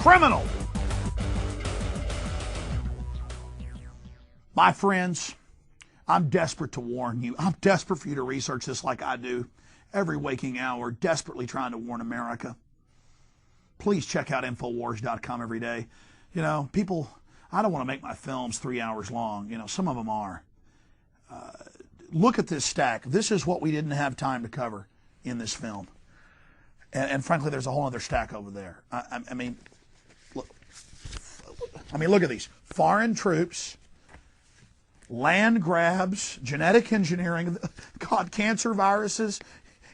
criminal. My friends, I'm desperate to warn you. I'm desperate for you to research this like I do every waking hour, desperately trying to warn America. Please check out Infowars.com every day. You know, people, I don't want to make my films 3 hours long. You know, some of them are. Look at this stack. This is what we didn't have time to cover in this film. And frankly, there's a whole other stack over there. I mean, look at these. Foreign troops, land grabs, genetic engineering, God, cancer viruses,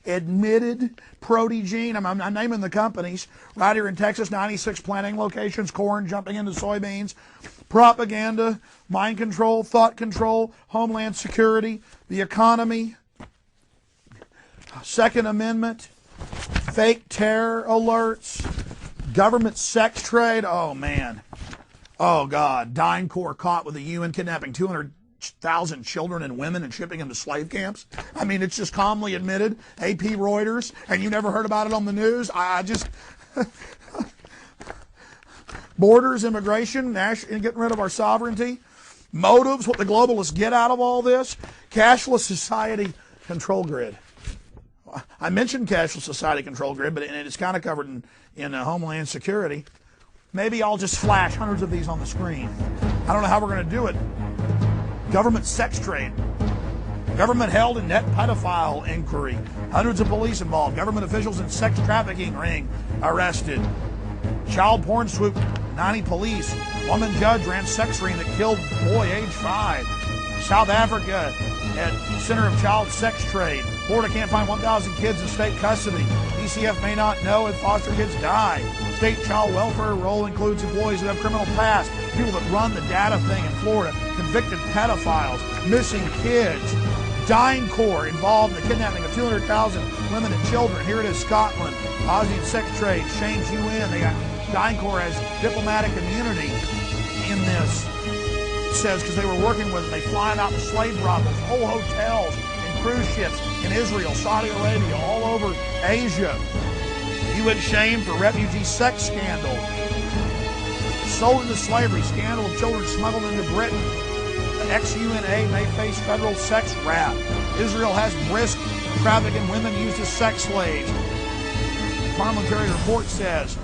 admitted protegene. I'm naming the companies. Right here in Texas, 96 planting locations, corn jumping into soybeans, propaganda, mind control, thought control, homeland security, the economy, Second Amendment, fake terror alerts, government sex trade. Oh, man. Oh, God. DynCorp caught with the UN kidnapping 200,000 children and women and shipping them to slave camps. I mean, it's just calmly admitted. AP, Reuters, and you never heard about it on the news. I just... Borders, immigration, getting rid of our sovereignty. Motives, what the globalists get out of all this. Cashless society control grid. I mentioned cashless society control grid, but it's kind of covered in Homeland Security. Maybe I'll just flash hundreds of these on the screen. I don't know how we're going to do it. Government sex trade. Government held in net pedophile inquiry. Hundreds of police involved. Government officials in sex trafficking ring arrested. Child porn swoop, 90 police. Woman judge ran sex ring that killed boy age 5. South Africa at center of child sex trade. Florida can't find 1,000 kids in state custody. ECF may not know if foster kids die. State child welfare role includes employees who have criminal past, people that run the data thing in Florida, convicted pedophiles, missing kids. DynCorp involved in the kidnapping of 200,000 women and children. Here it is, Scotland. Aussie sex trade, shames UN. They got DynCorp as diplomatic immunity in this. It says because they were working with them, they flying out to slave brothels, whole hotels and cruise ships in Israel, Saudi Arabia, all over Asia. UN shame for refugee sex scandal. Sold into slavery, scandal of children smuggled into Britain. The ex-UNA may face federal sex rap. Israel has brisk trafficking women used as sex slaves. Parliamentary report says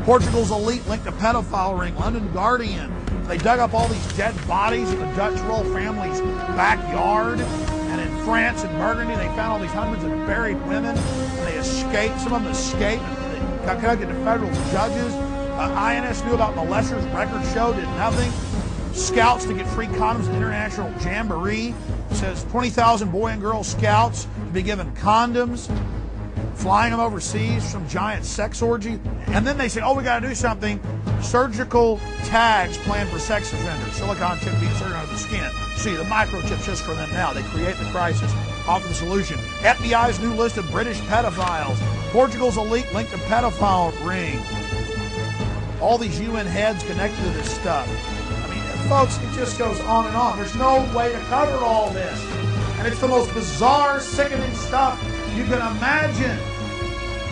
Portugal's elite linked to pedophile ring. London Guardian. They dug up all these dead bodies in the Dutch royal family's backyard. And in France and Burgundy, they found all these hundreds of buried women. And they escaped. Some of them escaped. And they got connected to federal judges. INS knew about molesters. Record show did nothing. Scouts to get free condoms at International Jamboree. It says 20,000 boy and girl scouts to be given condoms. Flying them overseas, some giant sex orgy. And then they say, oh, we got to do something. Surgical tags planned for sex offenders. Silicone chip being inserted under the skin. See, the microchip's just for them now. They create the crisis, offer the solution. FBI's new list of British pedophiles. Portugal's elite linked to pedophile ring. All these UN heads connected to this stuff. I mean, folks, it just goes on and on. There's no way to cover all this. And it's the most bizarre, sickening stuff you can imagine.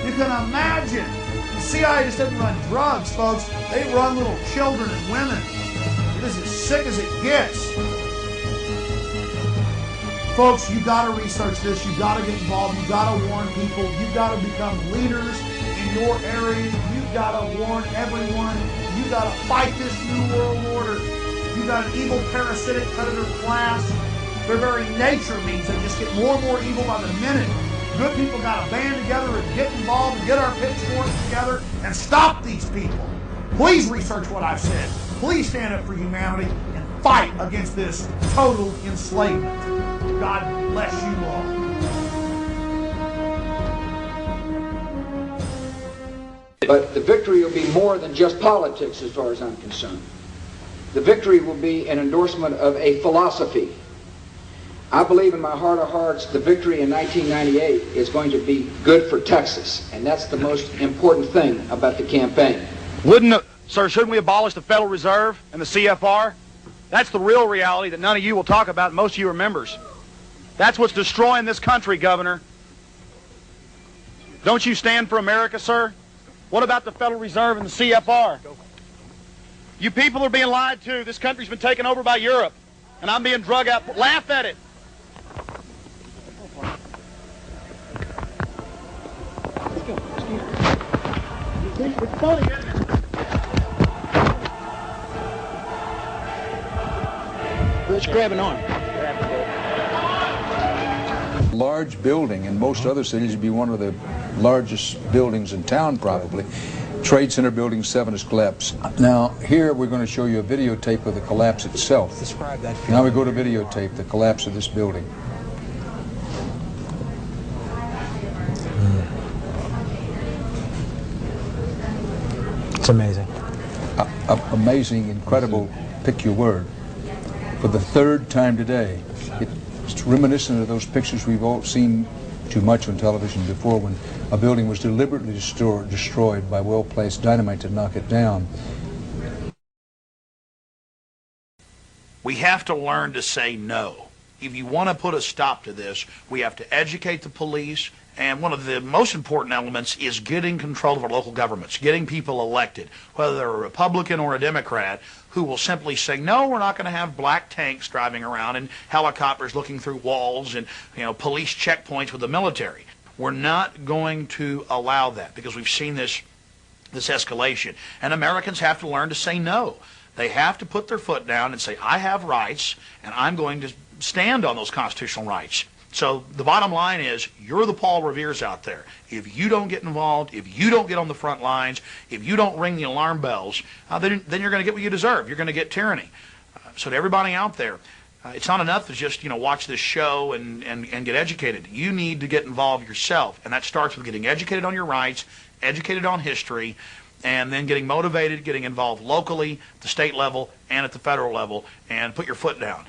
You can imagine. The CIA just doesn't run drugs, folks. They run little children and women. It is as sick as it gets. Folks, you got to research this. You got to get involved. You got to warn people. You got to become leaders in your area. You got to warn everyone. You got to fight this new world order. You got an evil, parasitic predator class. Their very nature means they just get more and more evil by the minute. Good people got to band together and get involved and get our pitchforks together and stop these people. Please research what I've said. Please stand up for humanity and fight against this total enslavement. God bless you all. But the victory will be more than just politics as far as I'm concerned. The victory will be an endorsement of a philosophy. I believe in my heart of hearts the victory in 1998 is going to be good for Texas, and that's the most important thing about the campaign. Sir, shouldn't we abolish the Federal Reserve and the CFR? That's the real reality that none of you will talk about, and most of you are members. That's what's destroying this country, Governor. Don't you stand for America, sir? What about the Federal Reserve and the CFR? You people are being lied to. This country's been taken over by Europe, and I'm being drug out. Laugh at it. It's funny, isn't it? Let's grab an arm. Large building in most other cities would be one of the largest buildings in town probably. Trade Center Building 7 has collapsed. Now here we're going to show you a videotape of the collapse itself. Describe that. Now we go to videotape, the collapse of this building. It's amazing. Amazing, incredible, pick your word. For the third time today, it's reminiscent of those pictures we've all seen too much on television before, when a building was deliberately destroyed by well-placed dynamite to knock it down. We have to learn to say no. If you want to put a stop to this, we have to educate the police, and one of the most important elements is getting control of our local governments, getting people elected, whether they're a Republican or a Democrat, who will simply say, no, we're not going to have black tanks driving around and helicopters looking through walls and, you know, police checkpoints with the military. We're not going to allow that, because we've seen this escalation. And Americans have to learn to say no. They have to put their foot down and say, I have rights, and I'm going to stand on those constitutional rights. So the bottom line is, you're the Paul Reveres out there. If you don't get involved, if you don't get on the front lines, if you don't ring the alarm bells, then you're going to get what you deserve. You're going to get tyranny. So to everybody out there, it's not enough to just, watch this show and get educated. You need to get involved yourself, and that starts with getting educated on your rights, educated on history, and then getting motivated, getting involved locally, at the state level, and at the federal level, and put your foot down.